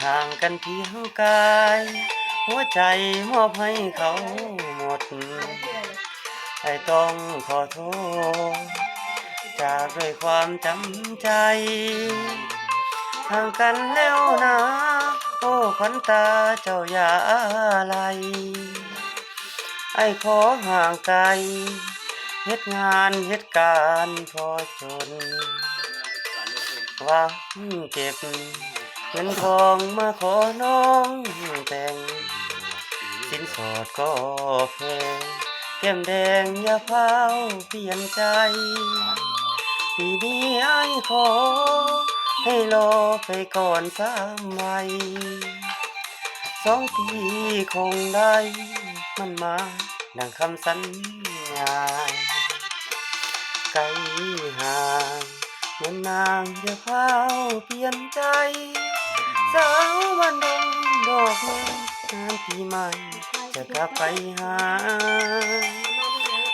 ห่างกันเพียงกาย หัวใจมอบให้เขาหมดไอ้ต้องขอโทษจากด้วยความจำใจ ห่างกันแล้วนะโอ้ขวัญตาเจ้าอย่าอะไรไอ้ขอห่างไกลเฮ็ดงานเฮ็ดการพอจนหวังเก็บเงินทองมาขอน้องแต่งสินสอดก็แพงแก้มแดงอย่าเฝ้าเปลี่ยนใจปีนี้ไอ้ขอให้รอไปก่อน3 วัย2 ปีคงได้มันมาดังคำสัญญาไกลห่างเหมือนนางอย่าเฝ้าเปลี่ยนใจสาววันดงดอกไม้งานปีใหม่จะกลับไปหา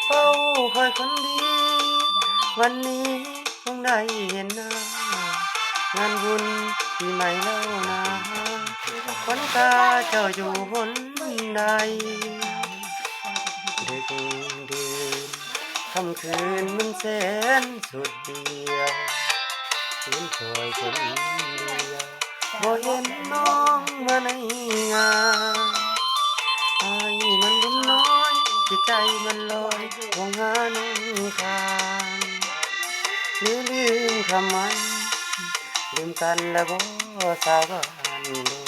เฝ้าคอยคนดีวันนี้คงได้เห็นหน้างานบุญปีใหม่แล้วนะขวัญตาเจ้าอยู่หนใดดึกดื่นค่ำคืนมันแสนสุดเดียวคืนคอยคนเดียวบ่เห็นน้องมาในงานไอ้มันบุญน้อยจิตใจมันลอยห่วงหาน้องคานหรือลืมคำมันลืมกันแล้วบ่สาบาน